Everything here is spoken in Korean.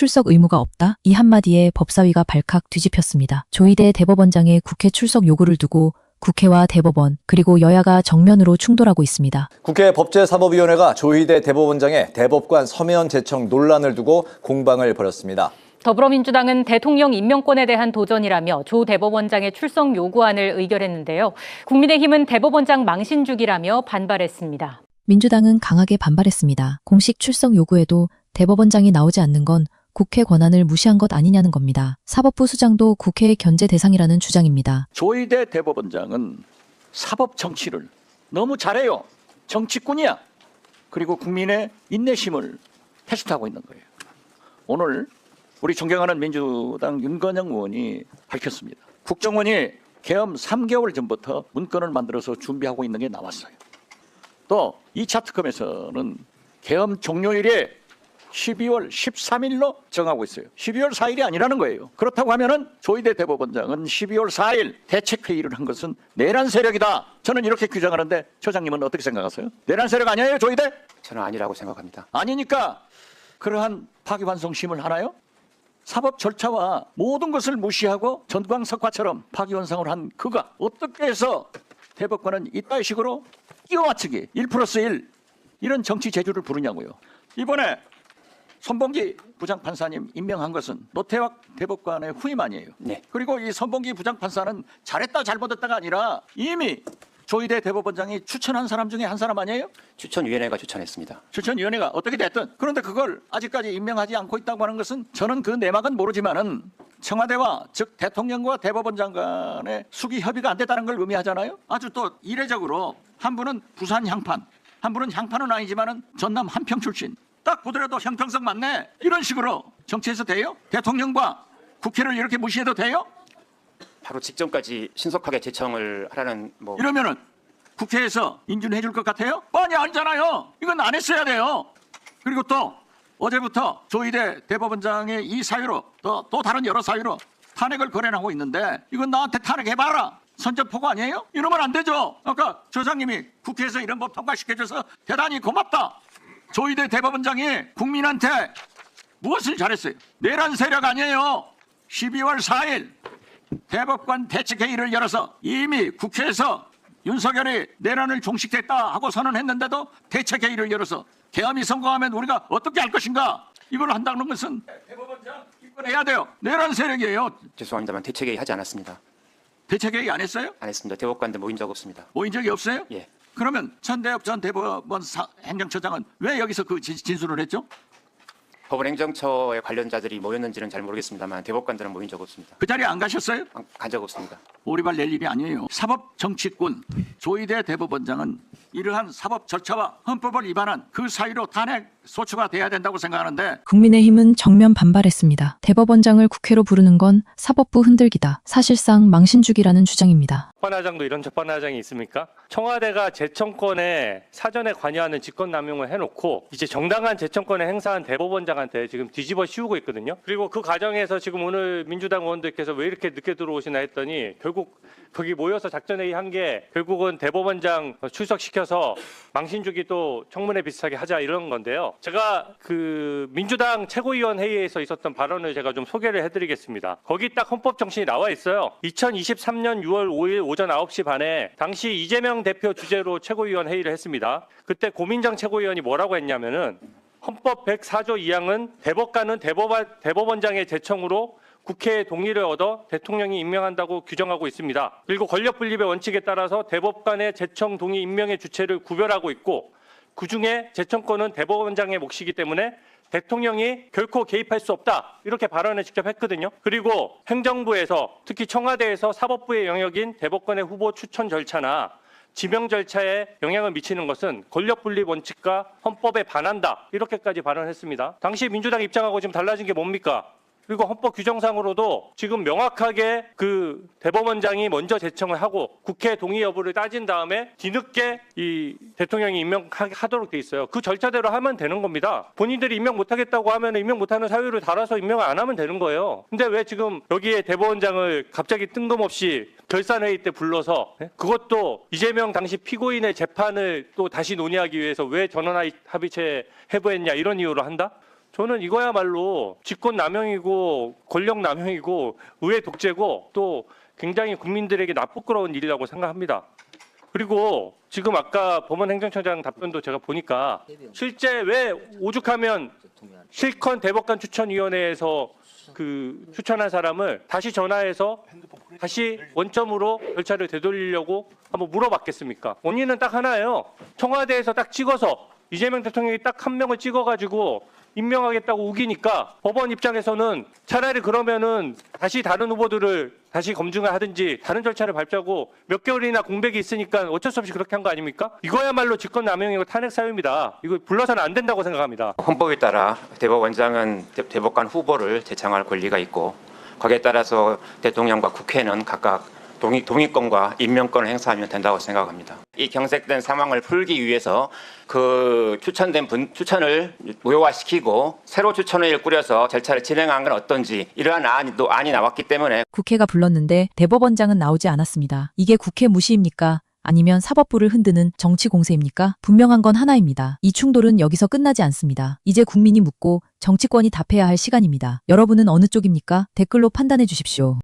출석 의무가 없다? 이 한마디에 법사위가 발칵 뒤집혔습니다. 조희대 대법원장의 국회 출석 요구를 두고 국회와 대법원 그리고 여야가 정면으로 충돌하고 있습니다. 국회 법제사법위원회가 조희대 대법원장의 대법관 서면 제청 논란을 두고 공방을 벌였습니다. 더불어민주당은 대통령 임명권에 대한 도전이라며 조 대법원장의 출석 요구안을 의결했는데요. 국민의힘은 대법원장 망신 주기라며 반발했습니다. 민주당은 강하게 반발했습니다. 공식 출석 요구에도 대법원장이 나오지 않는 건 국회 권한을 무시한 것 아니냐는 겁니다. 사법부 수장도 국회의 견제 대상이라는 주장입니다. 조희대 대법원장은 사법 정치를 너무 잘해요. 정치꾼이야. 그리고 국민의 인내심을 테스트하고 있는 거예요. 오늘 우리 존경하는 민주당 윤건영 의원이 밝혔습니다. 국정원이 계엄 3개월 전부터 문건을 만들어서 준비하고 있는 게 나왔어요. 또 2차 특검에서는 계엄 종료일에 12월 13일로 정하고 있어요. 12월 4일이 아니라는 거예요. 그렇다고 하면은 조희대 대법원장은 12월 4일 대책회의를 한 것은 내란 세력이다. 저는 이렇게 규정하는데 처장님은 어떻게 생각하세요? 내란 세력 아니에요, 조희대? 저는 아니라고 생각합니다. 아니니까 그러한 파기환송심을 하나요? 사법 절차와 모든 것을 무시하고 전광석화처럼 파기환송을 한 그가 어떻게 해서 대법관은 이따위 식으로 끼워 맞추기 1+1 이런 정치 재주를 부르냐고요. 이번에 손봉기 부장판사님 임명한 것은 노태학 대법관의 후임 아니에요. 네. 그리고 이 손봉기 부장판사는 잘했다 잘못했다가 아니라 이미 조희대 대법원장이 추천한 사람 중에 한 사람 아니에요? 추천위원회가 추천했습니다. 추천위원회가 어떻게 됐든 그런데 그걸 아직까지 임명하지 않고 있다고 하는 것은 저는 그 내막은 모르지만은 청와대와 즉 대통령과 대법원장 간의 수기 협의가 안 됐다는 걸 의미하잖아요. 아주 또 이례적으로 한 분은 부산 향판, 한 분은 향판은 아니지만은 전남 한평 출신. 딱 보더라도 형평성 맞네. 이런 식으로 정치해서 돼요? 대통령과 국회를 이렇게 무시해도 돼요? 바로 직전까지 신속하게 제청을 하라는 이러면은 국회에서 인준해 줄 것 같아요? 뻔히 알잖아요. 이건 안 했어야 돼요. 그리고 또 어제부터 조희대 대법원장의 이 사유로 또 다른 여러 사유로 탄핵을 거론하고 있는데 이건 나한테 탄핵해봐라. 선전포고 아니에요? 이러면 안 되죠. 아까 조장님이 국회에서 이런 법 통과시켜줘서 대단히 고맙다. 조희대 대법원장이 국민한테 무엇을 잘했어요? 내란 세력 아니에요. 12월 4일 대법관 대책회의를 열어서 이미 국회에서 윤석열이 내란을 종식됐다 하고 선언했는데도 대책회의를 열어서 계엄이 성공하면 우리가 어떻게 할 것인가? 이걸 한다는 것은 대법원장 입건해야 돼요. 내란 세력이에요. 죄송합니다만 대책회의 하지 않았습니다. 대책회의 안 했어요? 안 했습니다. 대법관들 모인 적 없습니다. 모인 적이 없어요? 예. 그러면 전대협 전 대법원 행정처장은 왜 여기서 그 진술을 했죠? 법원 행정처의 관련자들이 모였는지는 잘 모르겠습니다만 대법관들은 모인 적 없습니다. 그 자리에 안 가셨어요? 간 적 없습니다. 오리발 낼 일이 아니에요. 사법 정치꾼 조희대 대법원장은 이러한 사법 절차와 헌법을 위반한 그 사유로 탄핵 소추가 돼야 된다고 생각하는데 국민의힘은 정면 반발했습니다. 대법원장을 국회로 부르는 건 사법부 흔들기다. 사실상 망신주기라는 주장입니다. 재판화장도 이런 재판화장이 있습니까? 청와대가 제청권에 사전에 관여하는 직권남용을 해놓고 이제 정당한 제청권을 행사한 대법원장한테 지금 뒤집어 씌우고 있거든요. 그리고 그 과정에서 지금 오늘 민주당 의원들께서 왜 이렇게 늦게 들어오시나 했더니 결국 거기 모여서 작전회의 한 게 결국은 대법원장 출석시켜서 망신주기 또 청문회 비슷하게 하자 이런 건데요. 제가 그 민주당 최고위원 회의에서 있었던 발언을 제가 좀 소개를 해드리겠습니다. 거기 딱 헌법 정신이 나와 있어요. 2023년 6월 5일 오전 9시 반에 당시 이재명 대표 주재로 최고위원 회의를 했습니다. 그때 고민정 최고위원이 뭐라고 했냐면은 헌법 104조 2항은 대법관은 대법원장의 제청으로 국회의 동의를 얻어 대통령이 임명한다고 규정하고 있습니다. 그리고 권력분립의 원칙에 따라서 대법관의 제청 동의 임명의 주체를 구별하고 있고 그중에 제청권은 대법원장의 몫이기 때문에 대통령이 결코 개입할 수 없다. 이렇게 발언을 직접 했거든요. 그리고 행정부에서 특히 청와대에서 사법부의 영역인 대법관의 후보 추천 절차나 지명 절차에 영향을 미치는 것은 권력분립 원칙과 헌법에 반한다. 이렇게까지 발언했습니다. 당시 민주당 입장하고 지금 달라진 게 뭡니까? 그리고 헌법 규정상으로도 지금 명확하게 그 대법원장이 먼저 제청을 하고 국회 동의 여부를 따진 다음에 뒤늦게 이 대통령이 임명하도록 돼 있어요. 그 절차대로 하면 되는 겁니다. 본인들이 임명 못하겠다고 하면 임명 못하는 사유를 달아서 임명을 안 하면 되는 거예요. 근데 왜 지금 여기에 대법원장을 갑자기 뜬금없이 결산회의 때 불러서 그것도 이재명 당시 피고인의 재판을 또 다시 논의하기 위해서 왜 전원합의체 해부했냐 이런 이유로 한다? 저는 이거야말로 직권 남용이고 권력 남용이고 의회 독재고 또 굉장히 국민들에게 부끄러운 일이라고 생각합니다. 그리고 지금 아까 법원 행정처장 답변도 제가 보니까 실제 왜 오죽하면 실컷 대법관 추천위원회에서 그 추천한 사람을 다시 전화해서 다시 원점으로 절차를 되돌리려고 한번 물어봤겠습니까? 원인은 딱 하나예요. 청와대에서 딱 찍어서 이재명 대통령이 딱 한 명을 찍어가지고 임명하겠다고 우기니까 법원 입장에서는 차라리 그러면은 다시 다른 후보들을 다시 검증을 하든지 다른 절차를 밟자고 몇 개월이나 공백이 있으니까 어쩔 수 없이 그렇게 한 거 아닙니까? 이거야말로 직권남용이고 탄핵 사유입니다. 이거 불러서는 안 된다고 생각합니다. 헌법에 따라 대법원장은 대법관 후보를 제청할 권리가 있고 거기에 따라서 대통령과 국회는 각각 동의권과 임명권을 행사하면 된다고 생각합니다. 이 경색된 상황을 풀기 위해서 그 추천을 무효화시키고 새로 추천을 꾸려서 절차를 진행한 건 어떤지 이러한 안이 나왔기 때문에 국회가 불렀는데 대법원장은 나오지 않았습니다. 이게 국회 무시입니까? 아니면 사법부를 흔드는 정치 공세입니까? 분명한 건 하나입니다. 이 충돌은 여기서 끝나지 않습니다. 이제 국민이 묻고 정치권이 답해야 할 시간입니다. 여러분은 어느 쪽입니까? 댓글로 판단해 주십시오.